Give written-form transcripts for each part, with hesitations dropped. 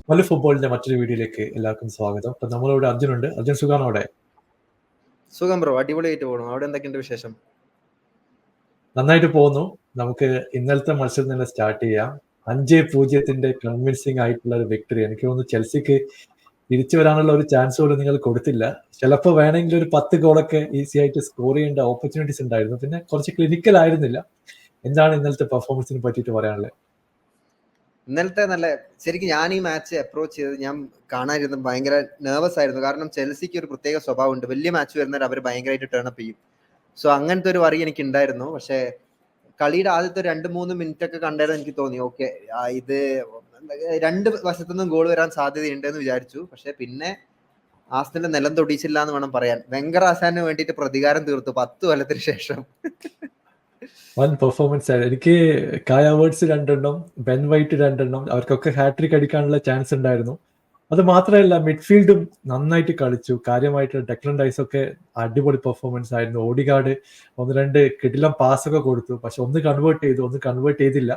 മല്ലു ഫുട്ബോളിന്റെ മറ്റൊരു വീഡിയോയിലേക്ക് എല്ലാവർക്കും സ്വാഗതം. അപ്പൊ നമ്മളിവിടെ അർജുനുണ്ട്. അർജുൻ സുഖാണോ അവിടെ? സുഖം ബ്രോ, അടിപൊളിയായിട്ട് പോകണം. അവിടെ എന്തൊക്കെയുണ്ട് വിശേഷം? നന്നായിട്ട് പോകുന്നു. നമുക്ക് ഇന്നലത്തെ മത്സരം തന്നെ സ്റ്റാർട്ട് ചെയ്യാം. 5-0 കൺവിൻസിംഗ് ആയിട്ടുള്ള ഒരു വിക്ടറി. എനിക്ക് തോന്നുന്നു ചെൽസിക്ക് തിരിച്ചു വരാനുള്ള ഒരു ചാൻസ് പോലും നിങ്ങൾ കൊടുത്തില്ല. ചിലപ്പോൾ വേണമെങ്കിൽ ഒരു 10 ഗോളൊക്കെ ഈസി ആയിട്ട് സ്കോർ ചെയ്യേണ്ട ഓപ്പർച്യൂണിറ്റീസ് ഉണ്ടായിരുന്നു. പിന്നെ കുറച്ച് ക്ലിനിക്കൽ ആയിരുന്നില്ല. എന്താണ് ഇന്നലത്തെ പെർഫോമൻസിനെ പറ്റിയിട്ട് പറയാനുള്ളത്? ഇന്നലത്തെ ശരിക്കും ഞാൻ ഈ മാച്ച് അപ്രോച്ച് ചെയ്ത് ഞാൻ കാണാനിരുന്നത് ഭയങ്കര നെർവസ് ആയിരുന്നു. കാരണം ചെൽസിക്ക് ഒരു പ്രത്യേക സ്വഭാവമുണ്ട്. വലിയ മാച്ച് വരുന്നവർ അവർ ഭയങ്കരമായിട്ട് ടേണപ്പ് ചെയ്യും. സോ അങ്ങനത്തെ ഒരു വറി എനിക്ക് ഉണ്ടായിരുന്നു. പക്ഷേ കളിയുടെ ആദ്യത്തെ 2-3 മിനിറ്റ് ഒക്കെ കണ്ടാലും എനിക്ക് തോന്നി ഓക്കെ, ഇത് രണ്ട് വശത്തുനിന്നും ഗോൾ വരാൻ സാധ്യതയുണ്ട് എന്ന് വിചാരിച്ചു. പക്ഷെ പിന്നെ ആസ്തന്റെ നിലം തൊടിച്ചില്ല എന്ന് വേണം പറയാൻ. വെങ്കർ ആസാന് വേണ്ടിയിട്ട് പ്രതികാരം തീർത്തു 10 കൊല്ലത്തിന് ശേഷം. വൻ പെർഫോമൻസ് ആയിരുന്നു. എനിക്ക് കായ ഹവേർട്സ് 2 ബെൻ വൈറ്റ് 2 അവർക്കൊക്കെ ഹാട്രിക് അടിക്കാനുള്ള ചാൻസ് ഉണ്ടായിരുന്നു. അത് മാത്രമല്ല മിഡ്ഫീൽഡും നന്നായിട്ട് കളിച്ചു. കാര്യമായിട്ട് ഡെക്ലൻ റൈസ് ഒക്കെ അടിപൊളി പെർഫോമൻസ് ആയിരുന്നു. ഓഡിഗാർഡ് 1-2 കിടിലം പാസ്സൊക്കെ കൊടുത്തു. പക്ഷെ ഒന്ന് കൺവേർട്ട് ചെയ്തില്ല.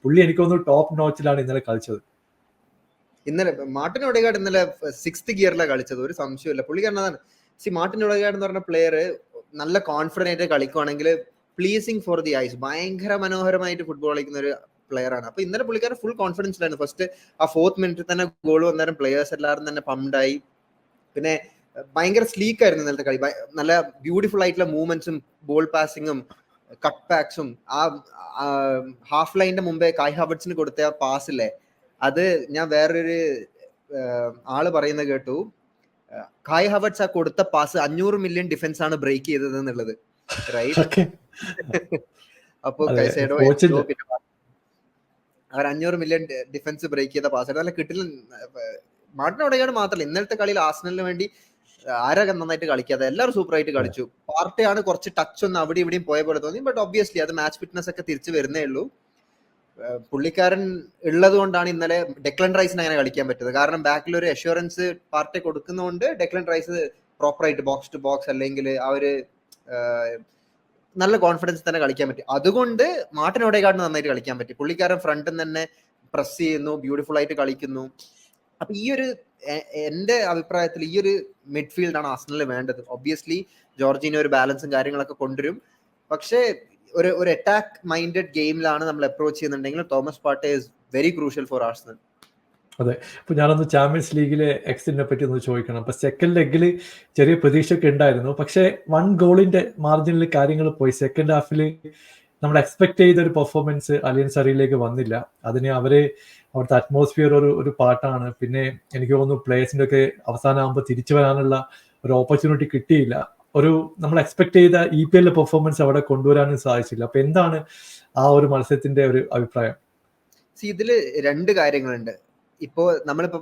പുള്ളി എനിക്കൊന്ന് ടോപ്പ് നോച്ചിലാണ് ഇന്നലെ കളിച്ചത്. ഇന്നലെ മാർട്ടിൻ ഒഡേഗാർഡ് ഇന്നലെ 6th ഗിയറിലാണ് കളിച്ചത്, ഒരു സംശയമില്ല. പുള്ളി കാരണം മാർട്ടിൻ ഒഡേഗാർഡ് എന്ന് പറഞ്ഞ പ്ലെയർ നല്ല കോൺഫിഡന്റ് ആയിട്ട് കളിക്കുവാണെങ്കിൽ പ്ലീസിങ് ഫോർ ദി ഐസ്, ഭയങ്കര മനോഹരമായിട്ട് ഫുട്ബോൾ കളിക്കുന്ന ഒരു പ്ലെയർ ആണ്. അപ്പൊ ഇന്നലെ പുള്ളിക്കാരൻ ഫുൾ കോൺഫിഡൻസിലായിരുന്നു. ഫസ്റ്റ് ആ 4th മിനിറ്റിൽ തന്നെ ഗോൾ വന്നേരം പ്ലെയേഴ്സ് എല്ലാവരും തന്നെ പംഡായി. പിന്നെ ഭയങ്കര സ്ലീക്ക് ആയിരുന്നു ഇന്നലത്തെ കളി. നല്ല ബ്യൂട്ടിഫുൾ ആയിട്ടുള്ള മൂവ്മെന്റ്സും ബോൾ പാസിങ്ങും കട്ട് ബാക്സും ആ ഹാഫ് ലൈനിന്റെ മുമ്പേ കായ് ഹാവർട്സിന് കൊടുത്ത പാസ് ഇല്ലേ, അത് ഞാൻ വേറൊരു ആള് പറയുന്നത് കേട്ടു. കായ് ഹാവർട്സ് ആ കൊടുത്ത പാസ് 500 മില്യൺ ഡിഫൻസ് ആണ് ബ്രേക്ക് ചെയ്തത് എന്നുള്ളത്. റൈറ്റ്? അപ്പൊ അവർ 500 മില്യൺ ഡിഫൻസ് ബ്രേക്ക് ചെയ്ത പാസ് നല്ല കിട്ടില്ല. മാർട്ടിൻ ഒഡേഗാർഡ് മാത്രമല്ല, ഇന്നലത്തെ കളിയിൽ ആർസണലിന് വേണ്ടി ആരൊക്കെ നന്നായിട്ട് കളിക്കാതെ എല്ലാവരും സൂപ്പർ ആയിട്ട് കളിച്ചു. പാർട്ടിയാണ് കുറച്ച് ടച്ച് ഒന്ന് അവിടെ ഇവിടെയും പോയ പോലെ തോന്നി. ബട്ട് ഒബ്വിയസ്ലി അത് മാച്ച് ഫിറ്റ്നസ് ഒക്കെ തിരിച്ചു വരുന്നേ ഉള്ളൂ. പുള്ളിക്കാരൻ ഉള്ളത് കൊണ്ടാണ് ഇന്നലെ ഡെക്ലൻ റൈസിന് അങ്ങനെ കളിക്കാൻ പറ്റുന്നത്. കാരണം ബാക്കിൽ ഒരു അഷ്യൂറൻസ് പാർട്ടി കൊടുക്കുന്നതുകൊണ്ട് ഡെക്ലൻ റൈസ് പ്രോപ്പറായിട്ട് ബോക്സ് ടു ബോക്സ് അല്ലെങ്കിൽ ആ ഒരു നല്ല കോൺഫിഡൻസ് തന്നെ കളിക്കാൻ പറ്റും. അതുകൊണ്ട് മാർട്ടിൻ ഒഡേഗാർഡിന് നന്നായിട്ട് കളിക്കാൻ പറ്റും. പുള്ളിക്കാരൻ ഫ്രണ്ടിൽ തന്നെ പ്രസ് ചെയ്യുന്നു, ബ്യൂട്ടിഫുൾ ആയിട്ട് കളിക്കുന്നു. അപ്പൊ ഈ ഒരു എന്റെ അഭിപ്രായത്തിൽ ഈ ഒരു മിഡ്ഫീൽഡാണ് ആർസണലിന് വേണ്ടത്. ഒബ്വിയസ്ലി ജോർജിന ഒരു ബാലൻസും കാര്യങ്ങളൊക്കെ കൊണ്ടുവരും. പക്ഷേ ഒരു അറ്റാക്ക് മൈൻഡഡ് ഗെയിമിലാണ് നമ്മൾ അപ്രോച്ച് ചെയ്യുന്നുണ്ടെങ്കിൽ Thomas Partey is very crucial for Arsenal. അതെ. ഇപ്പൊ ഞാനൊന്ന് ചാമ്പ്യൻസ് ലീഗിലെ എക്സിനെ പറ്റി ഒന്ന് ചോദിക്കണം. അപ്പൊ സെക്കൻഡ് ലെഗിൽ ചെറിയ പ്രതീക്ഷയൊക്കെ ഉണ്ടായിരുന്നു. പക്ഷെ 1 ഗോളിന്റെ മാർജിനിൽ കാര്യങ്ങൾ പോയി. സെക്കൻഡ് ഹാഫിൽ നമ്മൾ എക്സ്പെക്ട് ചെയ്ത ഒരു പെർഫോമൻസ് അലിയൻസ് അറീനയിലേക്ക് വന്നില്ല. അതിന് അവിടുത്തെ അറ്റ്മോസ്ഫിയർ ഒരു പാട്ടാണ്. പിന്നെ എനിക്ക് തോന്നുന്നു പ്ലേയേഴ്സിന്റെ ഒക്കെ അവസാനമാകുമ്പോൾ തിരിച്ചു വരാനുള്ള ഒരു ഓപ്പർച്യൂണിറ്റി കിട്ടിയില്ല. നമ്മൾ എക്സ്പെക്ട് ചെയ്ത EPL പെർഫോമൻസ് അവിടെ കൊണ്ടുവരാനും സാധിച്ചില്ല. അപ്പൊ എന്താണ് ആ ഒരു മത്സരത്തിന്റെ ഒരു അഭിപ്രായം? ഇതില് 2 കാര്യങ്ങളുണ്ട്. ഇപ്പോ നമ്മളിപ്പോ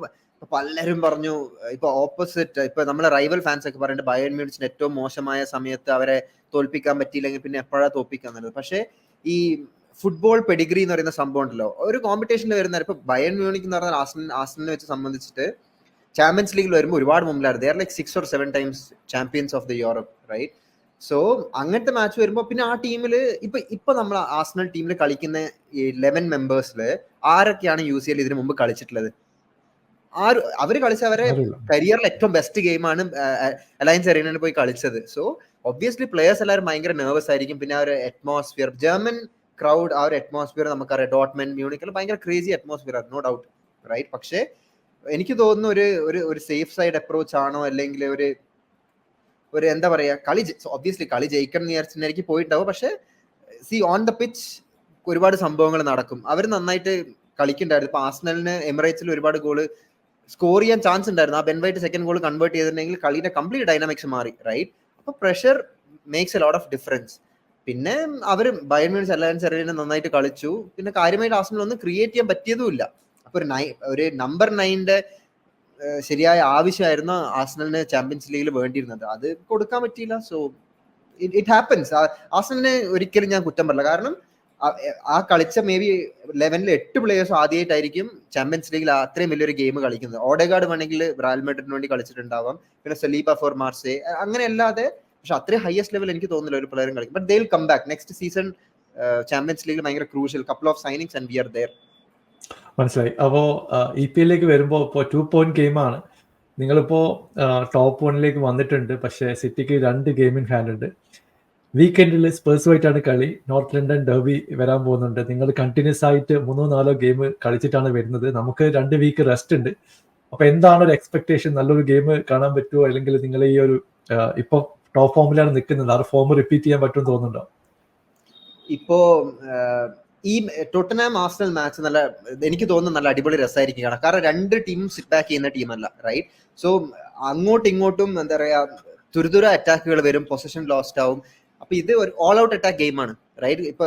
പലരും പറഞ്ഞു, ഇപ്പൊ ഓപ്പോസിറ്റ് ഇപ്പൊ നമ്മളെ റൈവൽ ഫാൻസ് ഒക്കെ പറയുന്നത് ബയേൺ മ്യൂണിച്ചിന് ഏറ്റവും മോശമായ സമയത്ത് അവരെ തോൽപ്പിക്കാൻ പറ്റിയില്ലെങ്കിൽ പിന്നെ എപ്പോഴാ തോൽപ്പിക്കാന്നുള്ളത്. പക്ഷെ ഈ ഫുട്ബോൾ പെഡിഗ്രി എന്ന് പറയുന്ന സംഭവം ഉണ്ടല്ലോ, ഒരു കോമ്പറ്റീഷനിൽ വരുന്ന ഇപ്പൊ ബയേൺ മ്യൂണിക് എന്ന് പറഞ്ഞാൽ ആർസണലിനെ വെച്ച് സംബന്ധിച്ചിട്ട് ചാമ്പ്യൻസ് ലീഗിൽ വരുമ്പോൾ ഒരുപാട് മുമ്പിലായിരുന്നു. They are like 6 or 7 times champions of the Europe, right? So അങ്ങനത്തെ മാച്ച് വരുമ്പോൾ പിന്നെ ആ ടീമിൽ ഇപ്പൊ നമ്മൾ ആർസണൽ ടീമിൽ കളിക്കുന്ന 11 മെമ്പേഴ്സിൽ ആരൊക്കെയാണ് UCL ഇതിനു മുമ്പ് കളിച്ചിട്ടുള്ളത്? അവര് കളിച്ച അവരെ കരിയറിൽ ഏറ്റവും ബെസ്റ്റ് ഗെയിമാണ് അലയൻസ് അറീനയിൽ പോയി കളിച്ചത്. സോ ഒബ്വിയസ്ലി പ്ലേയേഴ്സ് എല്ലാവരും ഭയങ്കര നെർവസ് ആയിരിക്കും. പിന്നെ ആ ഒരു അറ്റ്മോസ്ഫിയർ, ജർമ്മൻ ക്രൗഡ്, ആ ഒരു അറ്റ്മോസ്ഫിയർ നമുക്കറിയാം. ഡോട്ട്മെന്റ്, മ്യൂണിക്കിൽ ഭയങ്കര ക്രേസി അറ്റ്മോസ്ഫിയർ ആണ്, നോ ഡൗട്ട്, റൈറ്റ്? പക്ഷേ എനിക്ക് തോന്നുന്നു ഒരു സേഫ് സൈഡ് അപ്രോച്ച് ആണോ, അല്ലെങ്കിൽ ഒരു എന്താ പറയാ, ഒബ്വിയസ്ലി കളി ജയിക്കണം വിചാരിച്ചിട്ടായിരിക്കും പോയിട്ടുണ്ടാവും. പക്ഷെ ഓൺ ദ പിച്ച് ഒരുപാട് സംഭവങ്ങൾ നടക്കും. അവർ നന്നായിട്ട് കളിക്കുന്നുണ്ടായിരുന്നു. ഇപ്പൊ ആർസണലിന് എമിറേറ്റ്സിൽ ഒരുപാട് ഗോള് സ്കോർ ചെയ്യാൻ ചാൻസ് ഉണ്ടായിരുന്നു. ആ Ben white second goal convert ചെയ്തിട്ടുണ്ടെങ്കിൽ കളിയുടെ കംപ്ലീറ്റ് ഡൈനാമിക്സ് മാറി, റൈറ്റ്? അപ്പൊ pressure makes a lot of difference. പിന്നെ അവർ ബയേൺ മ്യൂണിച്ച് അലയൻസ് അറീനയിൽ നന്നായിട്ട് കളിച്ചു. പിന്നെ കാര്യമായിട്ട് ആർസണൽ ഒന്നും ക്രിയേറ്റ് ചെയ്യാൻ പറ്റിയതുമില്ല. അപ്പൊ ഒരു നമ്പർ 9 ശരിയായ ആവശ്യമായിരുന്നു ആർസണലിന് ചാമ്പ്യൻസ് ലീഗിൽ വേണ്ടിയിരുന്നത്. അത് കൊടുക്കാൻ പറ്റിയില്ല. So it happens. ആർസണലിനെ ഒരിക്കലും ഞാൻ കുറ്റം പറയില്ല. കാരണം ആ കളിച്ച മേ ബി 11 8 പ്ലേയേഴ്സ് ആദ്യമായിട്ടായിരിക്കും ചാമ്പ്യൻസ് ലീഗിൽ അത്രയും വലിയൊരു ഗെയിം കളിക്കുന്നത്. ഓഡേഗാർഡ് വേണമെങ്കിൽ റയൽ മാഡ്രിഡിന് വേണ്ടി കളിച്ചിട്ടുണ്ടാവാം, പിന്നെ സലീബ ഫോർ മാർസേ, അങ്ങനെ അല്ലാതെ. പക്ഷെ അത്രയും ഹയസ്റ്റ് ലെവൽ എനിക്ക് തോന്നുന്നില്ല ഒരു പ്ലെയറും കളിക്കും. But they will come back next season. Champions ലീഗിൽ ഭയങ്കര crucial couple of signings and we are there. മനസ്സിലായി. അപ്പോ EPL വരുമ്പോൾ ഇപ്പോൾ 2 പോയിന്റ് ഗെയിമാണ്. നിങ്ങളിപ്പോൾ ടോപ്പ് 1ലേക്ക് വന്നിട്ടുണ്ട്. പക്ഷേ സിറ്റിക്ക് 2 ഗെയിം ഇൻ ഹാൻഡ് ഉണ്ട്. വീക്കെൻഡിൽ സ്പേഴ്സുമായിട്ടാണ് കളി. നോർത്ത് ലണ്ടൻ ഡെർബി വരാൻ പോകുന്നുണ്ട്. നിങ്ങൾ കണ്ടിന്യൂസ് ആയിട്ട് 3-4 ഗെയിം കളിച്ചിട്ടാണ് വരുന്നത്. നമുക്ക് 2 വീക്ക് റെസ്റ്റ് ഉണ്ട്. അപ്പൊ എന്താണ് ഒരു എക്സ്പെക്ടേഷൻ? നല്ലൊരു ഗെയിം കാണാൻ പറ്റുമോ? അല്ലെങ്കിൽ നിങ്ങൾ ഈ ഒരു ഇപ്പൊ ടോപ്പ് ഫോമിലാണ് നിൽക്കുന്നത്, ആ ഫോം റിപ്പീറ്റ് ചെയ്യാൻ പറ്റുമെന്ന് തോന്നുന്നുണ്ടോ? ഇപ്പോ ഈ ടോട്ടനാം ആർസണൽ മാച്ച് നല്ല, എനിക്ക് തോന്നുന്നു നല്ല അടിപൊളി രസമായിരിക്കും. കാരണം 2 ടീമും സിറ്റ് ബാക്ക് ചെയ്യുന്ന ടീമല്ല, റൈറ്റ്? സോ അങ്ങോട്ടും ഇങ്ങോട്ടും എന്താ പറയാ, തുരുതുര അറ്റാക്കുകൾ വരും, പൊസിഷൻ ലോസ്റ്റ് ആവും. അപ്പൊ ഇത് ഒരു ഓൾ ഔട്ട് അറ്റാക്ക് ഗെയിമാണ്, റൈറ്റ്? ഇപ്പൊ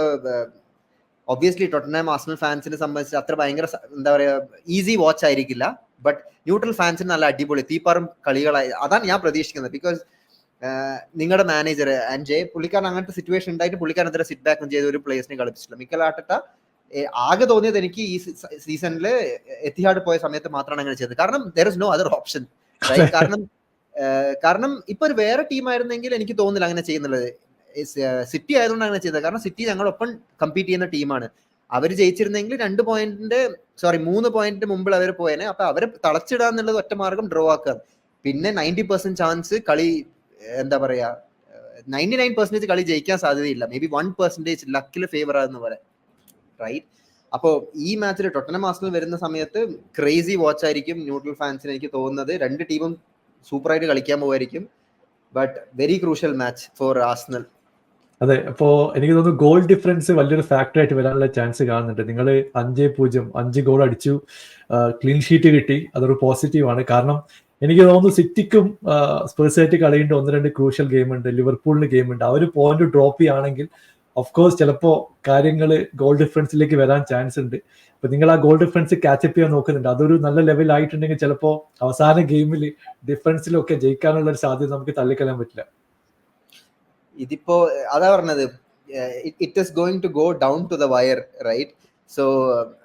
ഒബ്വിയസ്ലി ടോട്ടനാം ആർസണൽ ഫാൻസിനെ സംബന്ധിച്ച് അത്ര ഭയങ്കര എന്താ പറയാ ഈസി വാച്ച് ആയിരിക്കില്ല. ബട്ട് ന്യൂട്രൽ ഫാൻസിന് നല്ല അടിപൊളി തീപ്പാറും കളികളായി അതാണ് ഞാൻ പ്രതീക്ഷിക്കുന്നത്. ബിക്കോസ് നിങ്ങളുടെ മാനേജർ ആൻഡ് പുള്ളിക്കാരൻ അങ്ങനത്തെ സിറ്റുവേഷൻ ഉണ്ടായിട്ട് പുള്ളിക്കാരൻ അത്ര സിറ്റ് ബാക്ക് ചെയ്ത ഒരു പ്ലേയേഴ്സിനെ കളിപ്പിച്ചില്ല. മിക്കൽ ആർട്ടറ്റ ആകെ തോന്നിയത് എനിക്ക് ഈ സീസണിൽ എത്തിഹാഡ് പോയ സമയത്ത് മാത്രമാണ് അങ്ങനെ ചെയ്തത്. കാരണം there is no other option, right? കാരണം ഇപ്പൊ ഒരു വേറെ ടീം ആയിരുന്നെങ്കിൽ എനിക്ക് തോന്നുന്നില്ല അങ്ങനെ ചെയ്യുന്നുള്ളത്. സിറ്റി ആയതുകൊണ്ട് അങ്ങനെ ചെയ്തത്. കാരണം സിറ്റി ഞങ്ങളൊപ്പം കമ്പീറ്റ് ചെയ്യുന്ന ടീമാണ്. അവർ ജയിച്ചിരുന്നെങ്കിൽ 3 പോയിന്റ് മുമ്പിൽ അവർ പോയേനെ. അപ്പൊ അവരെ തളച്ചിടുക എന്നുള്ളത് ഒറ്റ മാർഗം ഡ്രോ ആക്കുക. പിന്നെ 90% ചാൻസ് കളി എന്താ പറയാ 99% കളി ജയിക്കാൻ സാധ്യതയില്ല. മേ ബി 1% ലക്കിൽ ഫേവർ ആകുന്ന പോലെ, റൈറ്റ്? അപ്പോ ഈ മാച്ചിൽ ടോട്ടനം ആർസണൽ വരുന്ന സമയത്ത് ക്രേസി വാച്ച് ആയിരിക്കും ന്യൂട്രൽ ഫാൻസിന്. എനിക്ക് തോന്നുന്നത് 2 ടീമും സൂപ്പറായിട്ട് കളിക്കാൻ പോകുമായിരിക്കും. But very crucial match for Arsenal. അതെ, അപ്പോ എനിക്ക് തോന്നുന്നു ഗോൾ ഡിഫറൻസ് വലിയൊരു ഫാക്ടർ ആയിട്ട് വരാനുള്ള ചാൻസ് കാണുന്നുണ്ട്. നിങ്ങൾ 5-0 5 ഗോൾ അടിച്ചു, ക്ലീൻ ഷീറ്റ് കിട്ടി, അതൊരു പോസിറ്റീവ് ആണ്. കാരണം എനിക്ക് തോന്നുന്നു സിറ്റിക്കും സ്പേഴ്സായിട്ട് കളിയുണ്ട് 1-2 ക്രൂഷ്യൽ ഗെയിം ഉണ്ട്, ലിവർപൂളിന് ഗെയിം ഉണ്ട്. അവർ പോയിന്റ് ഡ്രോപ്പ് ചെയ്യുകയാണെങ്കിൽ ഓഫ്കോഴ്സ് ചിലപ്പോൾ കാര്യങ്ങൾ ഗോൾ ഡിഫറൻസിലേക്ക് വരാൻ ചാൻസ് ഉണ്ട്. അപ്പൊ നിങ്ങൾ ആ ഗോൾ ഡിഫറൻസ് ക്യാച്ചപ്പ് ചെയ്യാൻ നോക്കുന്നുണ്ട്. അതൊരു നല്ല ലെവൽ ആയിട്ടുണ്ടെങ്കിൽ ചിലപ്പോൾ അവസാന ഗെയിമിൽ ഡിഫറൻസിലൊക്കെ ജയിക്കാനുള്ള ഒരു സാധ്യത നമുക്ക് തള്ളിക്കളയാൻ പറ്റില്ല. ഇതിപ്പോ അതാ പറഞ്ഞത്, it is going to go down to the wire, right? So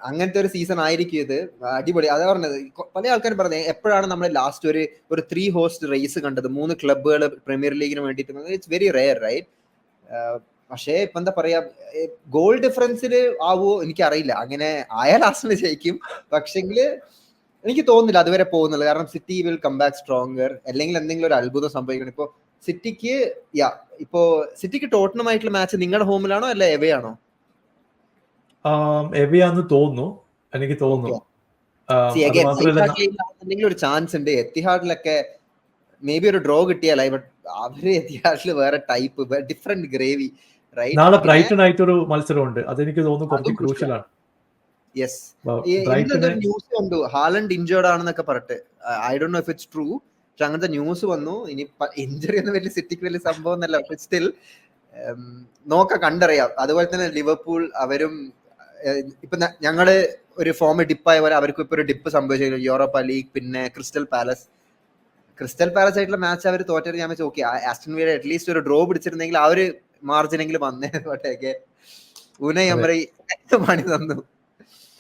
അങ്ങനത്തെ ഒരു സീസൺ ആയിരിക്കും ഇത്. അടിപൊളി. അതാ പറഞ്ഞത്, പല ആൾക്കാരും പറഞ്ഞത് എപ്പോഴാണ് നമ്മൾ ലാസ്റ്റ് ഒരു 3 ഹോസ്റ്റ് റേസ് കണ്ടത്, 3 ക്ലബ്ബുകൾ പ്രീമിയർ ലീഗിന് വേണ്ടിയിട്ട്. It's very rare, right? പക്ഷേ ഇപ്പൊ എന്താ പറയാ, ഗോൾ ഡിഫറൻസിൽ ആവുമോ എനിക്കറിയില്ല. അങ്ങനെ ആയാൽ ആർസണൽ ജയിക്കും. പക്ഷെങ്കില് എനിക്ക് തോന്നുന്നില്ല അതുവരെ പോകുന്നുള്ളത്. കാരണം City will come back stronger. അല്ലെങ്കിൽ എന്തെങ്കിലും ഒരു അത്ഭുതം സംഭവിക്കണം. ഇപ്പൊ സിറ്റിക്ക് ടോട്ടനുമായിട്ടുള്ള മാച്ച് നിങ്ങളുടെ ഹോമിലാണോ അല്ല എവേ ആണോ? എവേ ആണെന്ന് തോന്നുന്നു, എനിക്ക് തോന്നുന്നു. എന്തെങ്കിലും ഒരു ചാൻസ് ഉണ്ട്. എത്തിഹാഡിലൊക്കെ മേ ബി ഒരു ഡ്രോ കിട്ടിയാലായി. ബട്ട് അവര് എത്തിഹാഡിൽ വേറെ ടൈപ്പ്, ഡിഫറെന്റ് ഗ്രേവി, റൈറ്റ്? നാളെ ബ്രൈറ്റൺ ആയിട്ടൊരു മത്സരമുണ്ട്, അതെനിക്ക് തോന്നുന്നു കുറച്ച് ക്രൂഷ്യലാണ്. യെസ്, ന്യൂസ് കണ്ടു ഹാലൻഡ് ഇഞ്ചേർഡ് ആണെന്നൊക്കെ പറഞ്ഞിട്ട്. I don't know if it's true. പക്ഷെ അങ്ങനത്തെ ന്യൂസ് വന്നു. ഇനി ഇഞ്ചറി ഒന്നും വലിയ സിറ്റിക്ക് വലിയ സംഭവം എന്നല്ല. സ്റ്റിൽ നോക്കാം, കണ്ടറിയാം. അതുപോലെ തന്നെ ലിവർപൂൾ അവരും ഇപ്പൊ ഞങ്ങള് ഒരു ഫോം ഡിപ്പായ പോലെ അവർക്കും ഇപ്പൊ ഒരു ഡിപ്പ് സംഭവിച്ചു. യൂറോപ്പ ലീഗ്, പിന്നെ ക്രിസ്റ്റൽ പാലസ് ആയിട്ടുള്ള മാച്ച് അവർ തോറ്റത്. ഞാൻ വെച്ചാൽ ഓക്കെ, ആസ്റ്റൺ വില്ല അറ്റ്ലീസ്റ്റ് ഒരു ഡ്രോ പിടിച്ചിരുന്നെങ്കിൽ ആ ഒരു മാർജിനെങ്കിലും വന്നേ. തോട്ടേക്ക് ഉനൈ എമറി പണി തന്നു.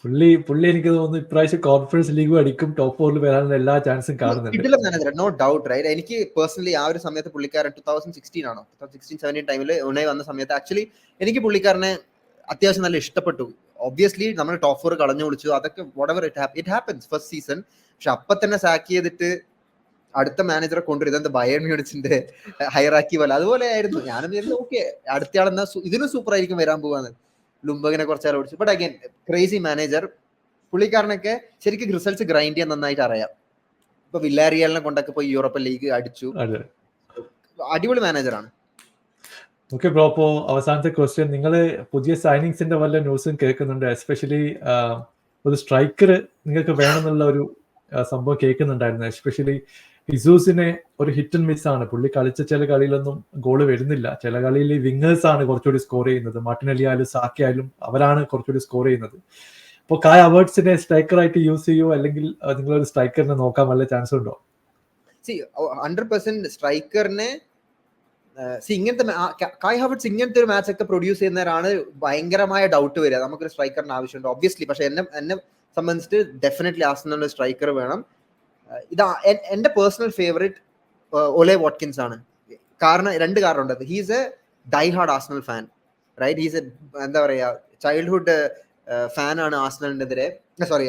പുള്ളി എനിക്ക് തോന്നുന്നു ഇപ്രാവശ്യം കോൺഫറൻസ് ലീഗും അടിക്കും, ടോപ്പ് 4 വരാനുള്ള എല്ലാ ചാൻസും കാണുന്നുണ്ട്. No doubt, right? എനിക്ക് പേഴ്സണലി ആ ഒരു സമയത്ത് പുള്ളിക്കാരൻ 2016-17 ടൈമിൽ ഉണൈ വന്ന സമയത്ത് ആക്ച്വലി എനിക്ക് പുള്ളിക്കാരനെ അത്യാവശ്യം നല്ല ഇഷ്ടപ്പെട്ടു. ഒബ്വിയസ്ലി നമ്മൾ ടോപ്പ് 4 കളഞ്ഞു വിളിച്ചു, അതൊക്കെ whatever it happens first season. പക്ഷെ അപ്പൊ തന്നെ സാക്ക് ചെയ്തിട്ട് അടുത്ത മാനേജറെ കൊണ്ടുവരും. ഇതെന്താ ബയേൺ മ്യൂണിച്ചിന്റെ ഹൈറാക്കി പോലെ അതുപോലെ ആയിരുന്നു. ഞാനും വിചാരിച്ചു ഓക്കെ, അടുത്തയാളെന്നാ ഇതിനും സൂപ്പർ ആയിരിക്കും വരാൻ പോവാന്ന്. ലുംബർഗിനെ കുറച്ചാൽ ഓടിച്ചു. But again crazy manager. പുള്ളിക്കാരനൊക്കെ ശരിക്കും റിസൾട്ട്സ് ഗ്രൈൻഡ് ചെയ്യാൻ നന്നായിട്ട് അറിയാം. ഇപ്പൊ വില്ലാരിയലിനെ കൊണ്ടൊക്കെ പോയി യൂറോപ്യൻ ലീഗ് അടിച്ചു. അടിപൊളി മാനേജറാണ്. ഓക്കെ ബ്രോ, അപ്പോ അവസാനത്തെ ക്വസ്റ്റ്യൻ, നിങ്ങൾ പുതിയ സൈനിങ്സിന്റെ വല്ല ന്യൂസും കേൾക്കുന്നുണ്ട്? എസ്പെഷ്യലി ഒരു സ്ട്രൈക്കർ നിങ്ങൾക്ക് വേണമെന്നുള്ള ഒരു സംഭവം കേൾക്കുന്നുണ്ടായിരുന്നു. എസ്പെഷ്യലി ഇസൂസിനെ ഒരു ഹിറ്റ് ആൻഡ് മിസ് ആണ്. പുള്ളി കളിച്ച ചില കളിയിലൊന്നും ഗോള് വരുന്നില്ല. ചില കളിയിൽ വിങ്ങേഴ്സ് ആണ് കുറച്ചുകൂടി സ്കോർ ചെയ്യുന്നത്. മാർട്ടിനെല്ലി ആയാലും സാക്കി ആയാലും അവരാണ് കുറച്ചുകൂടി സ്കോർ ചെയ്യുന്നത്. അപ്പോൾ കായ് ഹവേർട്സിനെ സ്ട്രൈക്കറായിട്ട് യൂസ് ചെയ്യുമോ, അല്ലെങ്കിൽ നിങ്ങളൊരു സ്ട്രൈക്കറിനെ നോക്കാൻ വല്ല ചാൻസ് ഉണ്ടോ? 100% സ്ട്രൈക്കറിനെ ഇങ്ങനത്തെ കായ് ഹവേർട്സ് ഇങ്ങനത്തെ ഒരു മാച്ച് ഒക്കെ പ്രൊഡ്യൂസ് ചെയ്യുന്നവരാണ് ഭയങ്കരമായ ഡൗട്ട് വരിക. നമുക്കൊരു സ്ട്രൈക്കറിന് ആവശ്യമുണ്ട് ഒബ്വിയസ്ലി. പക്ഷെ എന്നെ സംബന്ധിച്ചിട്ട് ഡെഫിനറ്റ്ലി ആർസണലിന് സ്ട്രൈക്കർ വേണം. ഇതാ എന്റെ പേഴ്സണൽ ഫേവറേറ്റ് ഒലെ വാട്കിൻസ് ആണ്. കാരണം 2 കാരണമുണ്ട്. He's a die hard Arsenal fan, right? He's a എന്താ പറയാ ചൈൽഡ്ഹുഡ് ഫാനാണ് ആർസണലിനെതിരെ,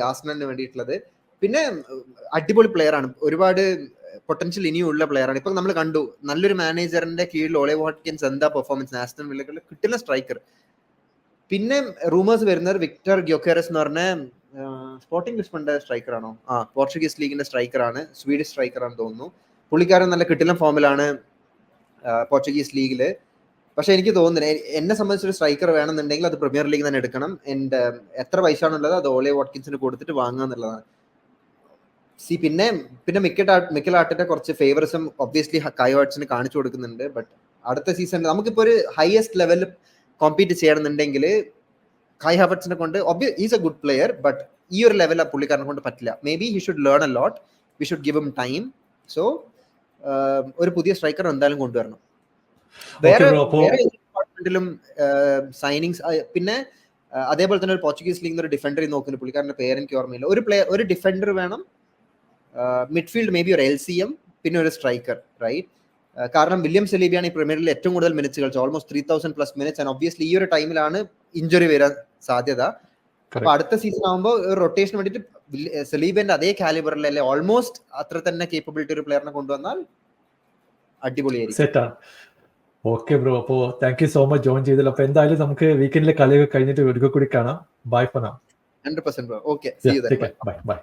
ആർസണലിന് വേണ്ടിയിട്ടുള്ളത്. പിന്നെ അടിപൊളി പ്ലെയർ ആണ്, ഒരുപാട് പൊട്ടൻഷ്യൽ ഇനിയുള്ള പ്ലെയർ ആണ്. ഇപ്പൊ നമ്മൾ കണ്ടു നല്ലൊരു മാനേജറിന്റെ കീഴിൽ ഒളി വാട്കിൻസ് എന്താ പെർഫോമൻസ്, ആസ്റ്റൺ വില്ലകളിൽ കിട്ടുന്ന സ്ട്രൈക്കർ. പിന്നെ റൂമേഴ്സ് വരുന്നത് വിക്ടർ ഗ്യോക്കേറസ് എന്ന് പറഞ്ഞ സ്പോർട്ടിംഗ് ലിസ്ബണിന്റെ സ്ട്രൈക്കർ ആണോ, പോർച്ചുഗീസ് ലീഗിന്റെ സ്ട്രൈക്കർ ആണ്, സ്വീഡിഷ് സ്ട്രൈക്കർ ആണെന്ന് തോന്നുന്നു. പുള്ളിക്കാരൻ നല്ല കിട്ടില്ല ഫോമിലാണ് പോർച്ചുഗീസ് ലീഗില്. പക്ഷെ എനിക്ക് തോന്നുന്നില്ല, എന്നെ സംബന്ധിച്ചൊരു സ്ട്രൈക്കർ വേണമെന്നുണ്ടെങ്കിൽ അത് പ്രീമിയർ ലീഗ് തന്നെ എടുക്കണം. എന്റെ എത്ര പൈസ ആണുള്ളത് അത് ഓളി വാട്കിൻസിന് കൊടുത്തിട്ട് വാങ്ങുക എന്നുള്ളതാണ്. പിന്നെ മിക്കൽ ആർട്ടിന്റെ കുറച്ച് ഫേവറിസം ഒബ്വിയസ്ലി കൈ ഹാവർട്സിന് കാണിച്ചു കൊടുക്കുന്നുണ്ട്. ബട്ട് അടുത്ത സീസണിൽ നമുക്കിപ്പോ ഒരു ഹയസ്റ്റ് ലെവലിൽ കോമ്പീറ്റ് ചെയ്യണമെന്നുണ്ടെങ്കിൽ കൈ ഹാവർട്സിനെ കൊണ്ട് is A good player, but ഈ ഒരു ലെവൽ പുള്ളിക്കാരനെ കൊണ്ട് പറ്റില്ല. May be he should learn a lot, we should give him time. So ഒരു പുതിയ സ്ട്രൈക്കർ എന്തായാലും കൊണ്ടുവരണം. വേറെ ഡിപ്പാർട്ട്മെന്റിലും സൈനിങ്സ്, പിന്നെ അതേപോലെ തന്നെ ഒരു പോർച്ചുഗീസ് ലീഗിൽ ഒരു ഡിഫൻഡർ നോക്കുന്നു, പുള്ളിക്കാരന്റെ പേര് എനിക്ക് ഓർമ്മയില്ല. ഒരു ഡിഫൻഡർ വേണം, മിഡ്ഫീൽഡ് മേ ബി ഒരു LCM, പിന്നെ ഒരു സ്ട്രൈക്കർ, റൈറ്റ്? കാരണം വില്യം സലീബയാണ് ഈ പ്രീമിയർ ലീഗിൽ ഏറ്റവും കൂടുതൽ മിനിറ്റ്സ് കളിച്ചത്, ഓൾമോസ്റ്റ് 3000+ മിനിറ്റ്സ്. ആൻഡ് ഒബ്വിയസ്ലി ഈ ഒരു ടൈമിലാണ് ഇഞ്ചുറി വരാൻ സാധ്യത. അപ്പൊ അടുത്ത സീസൺ ആകുമ്പോൾ ഒരു റൊട്ടേഷൻ വേണ്ടിയിട്ട് സലീബിന്റെ അതേ കാലിബറിൽ അല്ലെ ഓൾമോസ്റ്റ് അത്ര തന്നെ കേപ്പബിലിറ്റി ഒരു പ്ലെയറിനെ കൊണ്ടുവന്നാൽ അടിപൊളിയായിരിക്കും. ഓക്കെ ബ്രോ, അപ്പോ thank you so much join ചെയ്തല്ലോ. അപ്പൊ എന്തായാലും നമുക്ക് വീക്കെൻഡിലെ കളിയൊക്കെ കഴിഞ്ഞിട്ട് ഒരിക്കൽ കൂടി കാണാം. Bye for now. 100% bro. Okay, bye by.